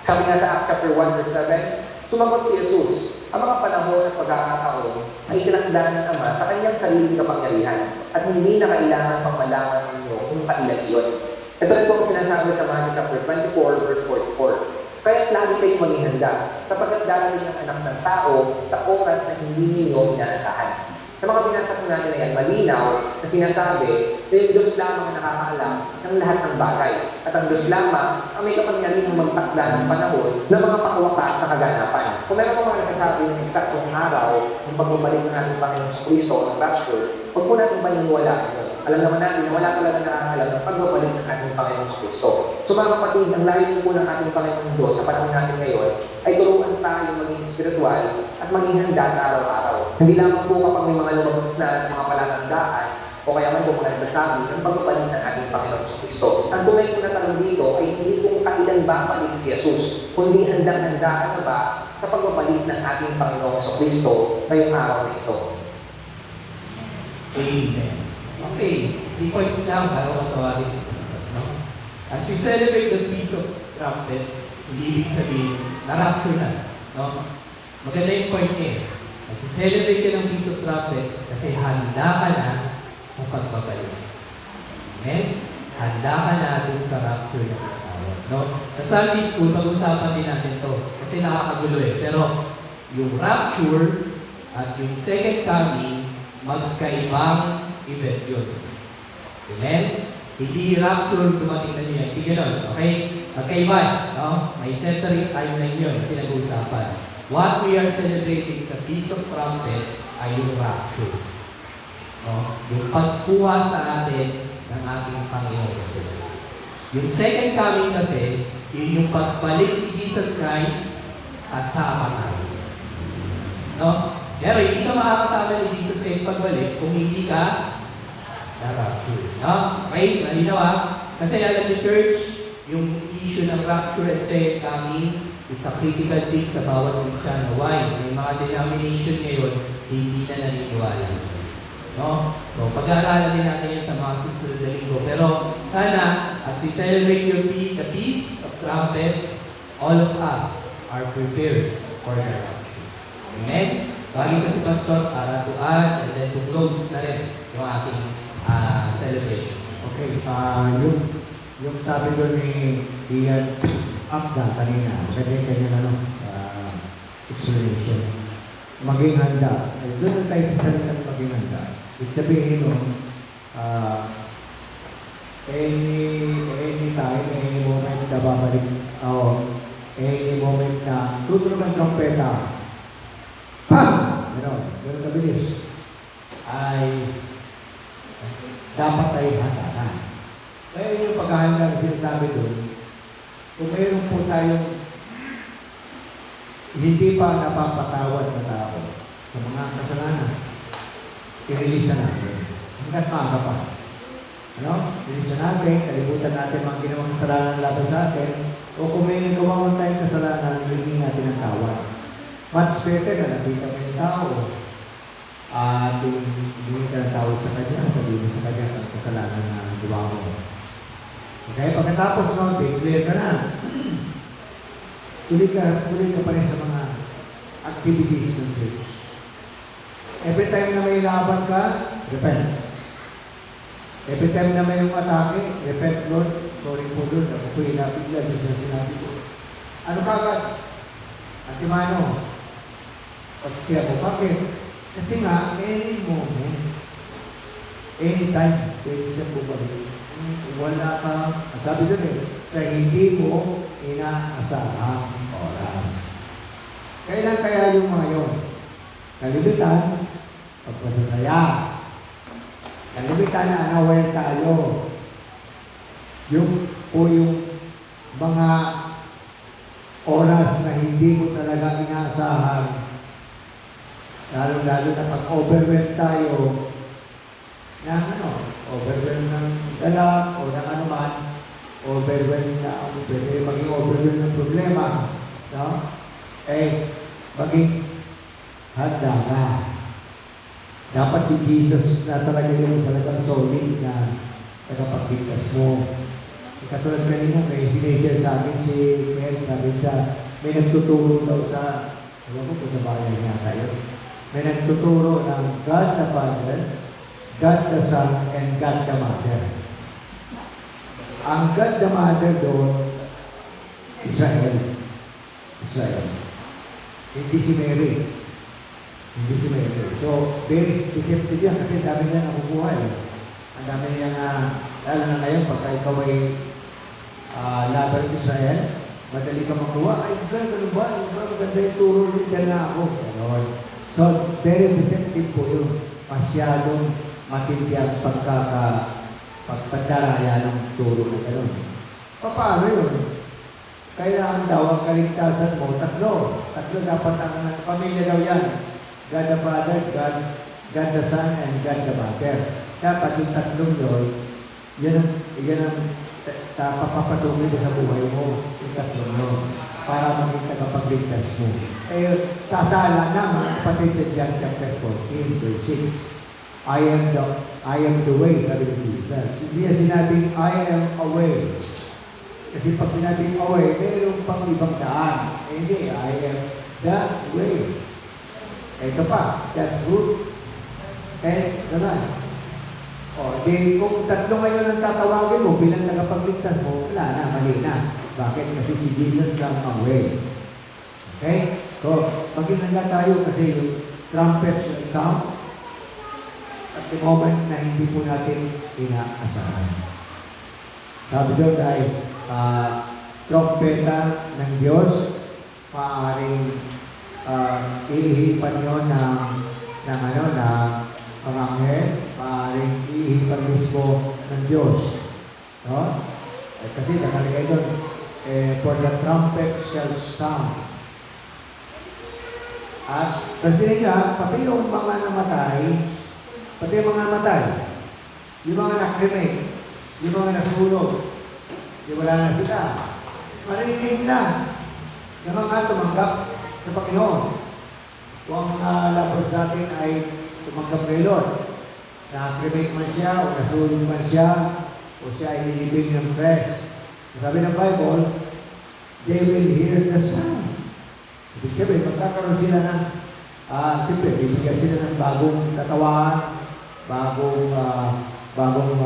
Sabi nga sa Acts chapter 1 verse 7, sumagot si Jesus, ang mga panahon at pagkakataon ay itinakda ng Ama sa kanyang sariling kapangyarihan at hindi na kailangan pang malaman ninyo kung kailan iyon. Ito rin po ang sinasabi sa Matthew chapter 24, verse 44. Kaya't lagi kayong maging handa, sapagkat darating ang anak ng tao sa oras na hindi ninyo inaasahan. Sa mga binasa po natin na yan, malinaw na sinasabi na yung Diyos lamang ang nakakaalam ng lahat ng bagay. At ang Diyos lamang ang may kapangyarihang magtakda ng panahon ng mga pangwakas sa kaganapan. Kung meron po mga nagsasabi ng eksaktong araw ng pagbabalik ng ating Panginoon sa Kristo ng rapture, huwag po natin paniniwala. Alam naman natin na wala talaga nakakaalam ng pagbabalik ng ating Panginoon sa Kristo. So mga kapatid, ang layo po ng ating Panginoon Diyos sa panahon natin ngayon ay turuan tayo maging spiritual at maging handa sa araw-araw. Hindi lamang po kapag may mga lumabas na mga palatandaan o kaya man po mga nagsasabi ng pagbabalik ng ating Panginoon sa Kristo. Ang tunay po na tanong dito ay hindi kung kailan ba balik si Jesus, kundi handang-handa na ba sa pagbabalik ng ating Panginoon sa Kristo ngayong araw na ito. Amen. Okay, 3 points lang para matawagin si Pastor. No? As we celebrate the Feast of Trumpets, hindi ibig sabihin, na-rapture na. No? Maganda yung point niya. As we celebrate ka ng Feast of Trumpets, kasi handa ka na sa pagbabalik. Amen? Handa ka na dun sa rapture na tinatawag. No? Sa Sunday School, pag-usapan din natin to kasi nakakagulo eh. Pero yung rapture at yung second coming, magkaibang event yun. Amen? Hindi rapture dumating na niya. Hindi gano'n. Okay? Magkaiba. No? May centering timeline yun. Pinag-uusapan. What we are celebrating sa Feast of Trumpets ay yung rapture. No? Yung pagkuha sa atin ng ating Panginoon Jesus. Yung second coming kasi, yun yung pagbalik ni Jesus Christ kasama natin. No? Pero hindi ka makakasama ni Jesus Christ pagbalik kung hindi ka na-rapture. No? Okay? Malinaw ha? Kasi alam ni church, yung issue ng rapture at second coming is a critical thing sa bawat Kristiyano. Why? May mga denomination ngayon, hindi na naniniwala. No? So, pag-aaralan din natin yan sa mga susunod na linggo. Pero sana, as we celebrate the Feast of Trumpets, all of us are prepared for the rapture. Amen? Bagay ko si Pastor para to add and then to close na rin yung ating celebration. Okay, yung sabi ko ni Ian Akda kanina, kanya explanation. Maging handa. Doon na tayo sa salitang maging handa. Ibig sabihin nun, any time, any moment na babalik, any moment na tutunog ang trompeta, pam! Meron kabilis, ay dapat ay handa na. Kaya yung paghahanda na sinasabi doon, kung mayroon po tayong hindi pa napapatawad na tao sa mga kasalanan, i-release na natin. Hanggang maaga pa. I-release na natin, kalimutan natin mga ginawang kasalanan laban sa atin, o kung may nagawa tayong kasalanan, hindi natin ang tawad. Much better na nakita mo yung tao at hindi ka ng tawad sa kanya, sabihin mo sa kanya ang kasalanan na gawa mo. Okay, pagkatapos nun, declare ka na. Tuloy ka pa rin sa mga activities ng church. Every time na may laban ka, repent. Every time na may atake, repent, Lord. Sorry po Lord, ako po inabigla doon sa sinabi ko. Ano kagad? Antimano. Pagsiya ko, bakit? Kasi nga, any moment, anytime, pwede siya bumalik. Wala ka, sabi doon sa hindi mo inaasahang oras. Kailan kaya yung mga yun? Kalimitan, pagpasasaya. Kalimitan na unaware tayo. Yung mga oras na hindi mo talaga inaasahan, lalo-lalo na pag-overwhelm tayo, overwhelm ng dala o ng anuman, overwhelm na pwede maging overwhelm ng problema, no? Maging handa na. Dapat si Jesus na talaga yung talagang solid na tagapagligtas mo. Katulad kanina, may sineshare sa akin si Ken, sabi siya, may nagtuturo daw sa Alam mo kung sa bayan niya tayo. May nagtuturo ng God the Father, God the Son, and God the Mother. Ang God the Mother doon, Israel. Israel. Hindi si Mary. Hindi si Mary. So, very deceptive yan kasi dami niya nakukuha eh. Ang dami niya lalo na ngayon, pagka ikaw ay laban ng Israel, madali ka makuha. Ay, ganun ba? Maganda yung turo din dyan na ako. Ganon. So, very deceptive po yun. Masyadong matindi ang pagpadaraya ng turo na gano'n. Paano yun? Kailangan daw ang kaligtasan mo, tatlo. Tatlo dapat ang pamilya daw yan. God the Father, God the Son, and God the Mother. Dapat yung tatlong yun, yan ang papapatuloy sa buhay mo, yung tatlong yun, para maging tagapagligtas mo. Eh, sasala na mga kapatid sa John chapter 14, verse 6. I am the way, sabi ng Jesus. Hindi niya sinabing, I am a way. Kasi pag sinabing away, mayroong pang ibang daan. Eh, hindi, I am that way. Ito pa, that's good. Eh, naman. O, di, kung tatlo ngayon ang tatawagin mo bilang tagapagligtas mo, wala na, mali na. Bakit? Kasi si Jesus lang ang way. Okay? So, maging tayo kasi yung trumpets yung sound at the moment na hindi po natin inaasahan. Sabi doon ay trompeta ng Diyos, maaaring ihipan yun ng mga anghel, maaaring ihipan mismo ng Diyos. No? Kasi nakalagay doon, for the trumpet shall sound. At kasi nga, pati yung mga namatay, pati yung mga namatay, yung mga nakremate, yung mga nasunog, wala na sila. Marinig na ng mga tumanggap sa Panginoon. Kung ang mga labos sa atin ay tumanggap kay Lord, na-cremate man siya, o nasunog man siya, o siya ay nilibing ng fresh. Sabi ng Bible, they will hear the sound. Ibig sabihin, magkakaroon sila ng, siyempre, bibigyan sila ng bagong katawan, bagong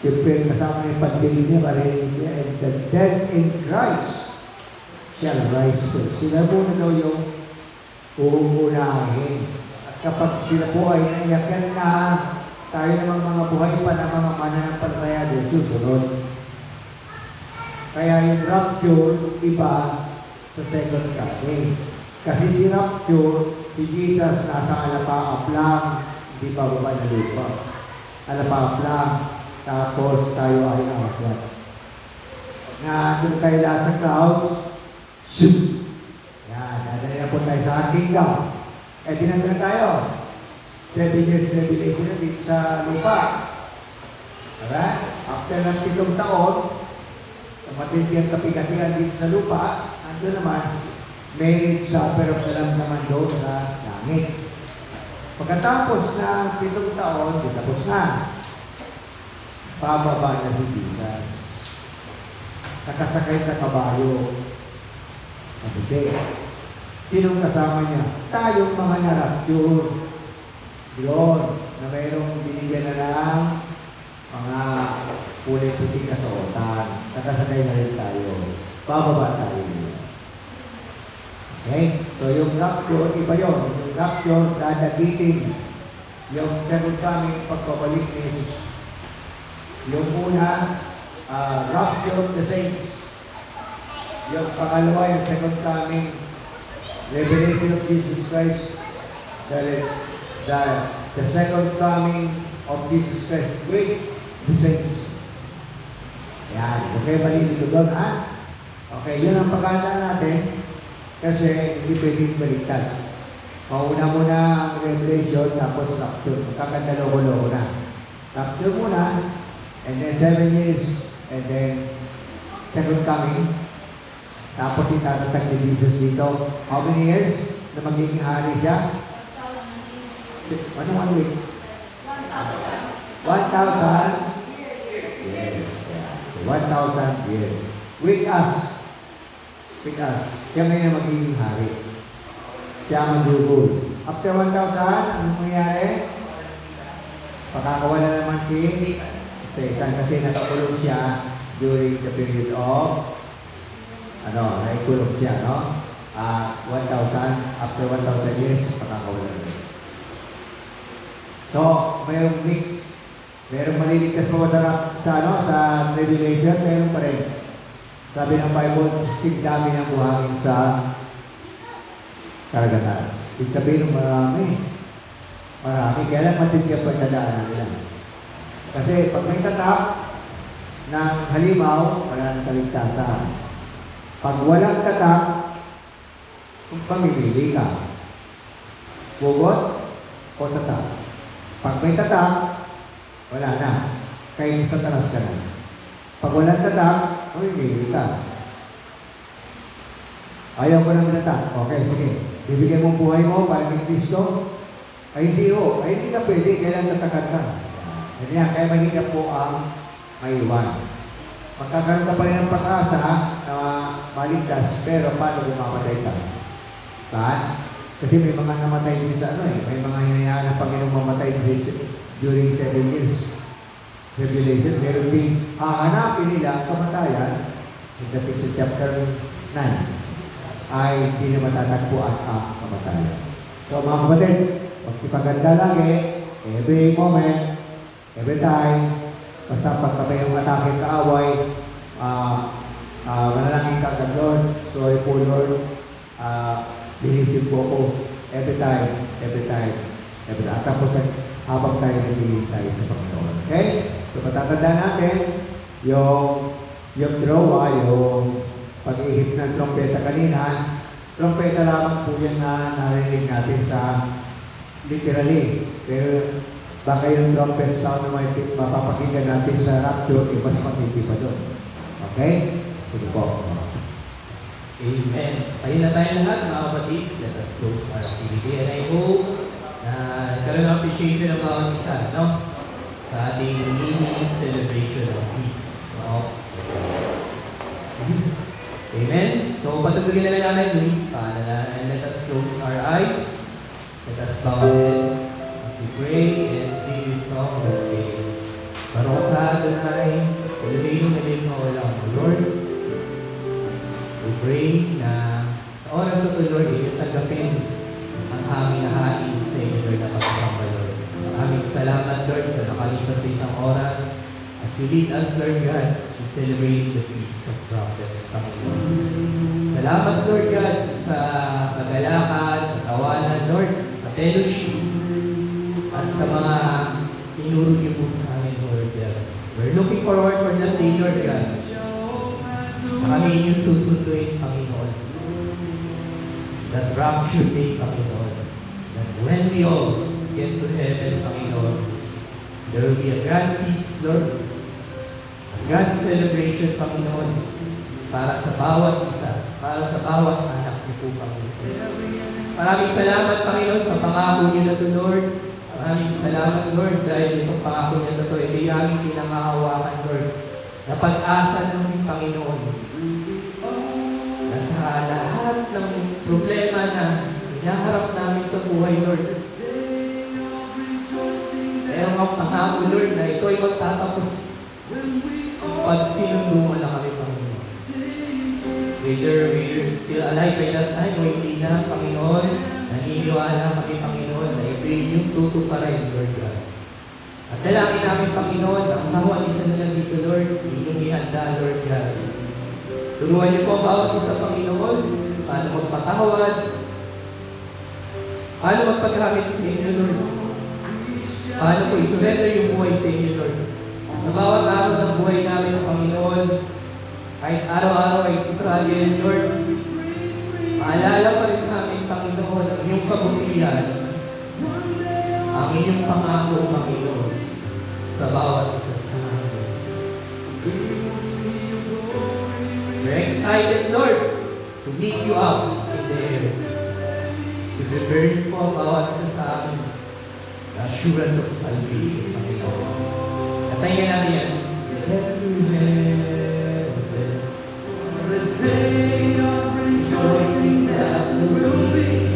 siyempre, kasama yung pagdili niya, marinig niya, and the dead in Christ shall rise first. Sila po na daw yung uunahin. At kapag sila po ay naiyakan na, tayo namang mga buhay pa na mga mananampalataya din susunod. Kaya yung rapture, iba sa second coming. Kasi si rapture, si Jesus nasa alapaap lang, hindi pa baba na lupa. Alapaap lang, tapos tayo ay nakaklat. Na doon tayo sa clouds, shoot! Yan, nadali na po tayo sa kingdom. Eh, dinagdag na tayo. 7 years tribulation na dito sa lupa. Alright? After ng 7 taon, sa matindiyang kapigatihan dito sa lupa, ando naman, marriage supper of salam naman doon sa langit. Pagkatapos na 7 taon, tapos na. Pababa na si Jesus. Nakasakay sa kabayo. Sabi, sinong kasama niya? Tayong mga na-rapture. Yun, na mayroong binigyan na lang mga kulay puting kasuotan. Nakasakay na rin tayo. Pababa tayo. Okay? So yung rapture, iba yun. Yung rapture, dadagitin. Yung second coming, pagpapalik ni Jesus. Yung una, rapture of the saints. Yung pangalawa, yung second coming, revelation of Jesus Christ. The second coming of Jesus Christ with the saints. Yan. Okay, malilito doon, ha? Okay, yun ang pagkata natin kasi hindi pwedeng baligtad. Mauna muna ang revelation, tapos rapture. Kakandalo-loko na. Rapture muna, and then 7 years, and then second coming. Tapos itatatag ni Jesus dito. How many years na magiging hari siya? Ano 1 week? 1,000? Yes. So 1,000 years. With us. Siya ngayon magiging hari. siya ang magugol. After 1,000, anong mangyayari? Pakakawala naman si Satan kasi nakakulong siya during the period of naikulong siya, no? 1,000, after 1,000 years, pakakawala naman. So, mayroong mix. Mayroong maliligtas pa ba sa Revelation? Mayroong pa rin. Sabi ng Bible, sigdami ng buhangin sa karagatan. Ibig sabihin ng marami. Kaya lang matindi ang pagkadaanan nila. Kasi pag may tatak ng halimaw, wala nang kaligtasan. Pag walang tatak, kung pamimili ka, bugot o tatak. Pag may tatak, wala na. Kaya sa taras ka na. Pag walang tatak, mamimili ka. Ayaw ko ng tatak. Okay, sige. Bibigyan mong buhay mo para kay Kristo. Ay hindi ho. Ay hindi ka pwede. Kailan tatakan ka. Kaya mahirap po ang maiwan. Magkakaroon ka pa rin ng pag-asa na maligtas, pero paano bumamatay ka? Saan? Kasi may mga namatay din sa may mga hinayaan ng Panginoong mamatay during 7 years. Revelation, meron din hahanapin nila ang kamatayan pagdating sa chapter 9 ay hindi na matatagpuan ang kamatayan. So mga kapatid, magsipaganda lagi, every moment, every time, basta pagka may yung atake kaaway, manalangin ka kag Lord, sorry po Lord, binisip po ako every time. At tapos habang tayo naghihintay sa Panginoon. Okay? So patatandaan natin yung drawa, yung pag-ihip ng trompeta kanina. Trompeta lamang po yan na narinig natin sa literally. Pero baka yung trumpet sound na mapapakinggan natin sa rapture, mas matindi pa doon. Okay? Sige po. Amen. Tayo na tayo lahat, mga kapatid. Let us close our activity. And I hope na nagkaroon ng appreciation ng bawat isa, no? Sa ating mini celebration of Peace of Christ. Amen. So, patutugin na lang natin and let us close our eyes. Let us bow our heads as we pray and sing this song of the Spirit. Baruch ka Adonai, Elohim Elohim Haolam, Lord. We pray na sa oras na ito, Lord, iyong tanggapin ang aming nahain sa inyo, Lord, na pagsasamba, Lord. Maraming salamat, Lord, sa nakalipas sa isang oras as you lead us, Lord God, in celebrating the Feast of Trumpets, Panginoon. Salamat, Lord God, sa paglalakad, sa tawanan, Lord, sa fellowship, at sa mga tinuro niyo po sa amin, Lord God. We're looking forward for that day, Lord God. Na kami inyong susunduin, Panginoon. That rapture day, Panginoon. That when we all get to heaven, Panginoon, there will be a grand peace, Lord. A grand celebration, Panginoon, para sa bawat isa, para sa bawat anak niyo po, Panginoon. Maraming salamat, Panginoon, sa pangako niyo na ito, Lord. Maraming salamat, Lord, dahil itong pangako niyo na ito, ito yung aming pinangahawakan, Lord, na pag-asa ng Panginoon. Na sa lahat ng problema na hinaharap namin sa buhay, Lord, mayroong ang pangako, Lord, na ito ay magtatapos pag sinundo mo na kami, Panginoon. Whether we're still alive by that time o hindi na, Panginoon, naniniwala kami, Panginoon, na ito yung tutuparan, Lord God. At dalangin namin, Panginoon, ang bawat isa na lang dito, Lord, inyong ihanda, Lord God. Turuan niyo po ang bawat isa, Panginoon, paano magpatawad, paano magpaghamit sa inyo, Lord. Paano po isurrender yung buhay sa inyo, Lord. Sa bawat araw ng buhay namin, Panginoon, kahit araw-araw ay struggle, Lord, maalala pa rin namin, Panginoon, ang iyong kabutihan, ang iyong pangako, Panginoon, sa bawat isa sa amin. We're excited, Lord, to meet you up in the air. To prepare po ang bawat isa sa amin. The assurance of salvation, Panginoon. Katayin natin yan. Let you heaven, the day of rejoicing that will be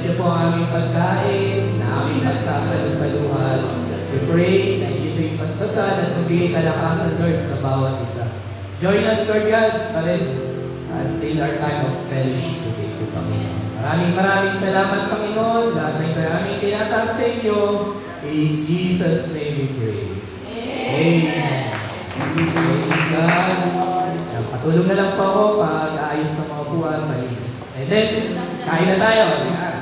niyo po ang aming pagkain, na aming pagsasalusaluhan. We pray na ito yung paspasan at magbigay kalakasan, Lord, sa bawat isa. Join us, Lord God, pa rin until our time of fellowship today to Panginoon. Maraming salamat, Panginoon. Lahat ng aming tinataas sa inyo. In Jesus' name we pray. Amen. Praise God. Patulong na lang po ako pag-aayos ng mga buwan, malinis. And then, kain na tayo. Yan.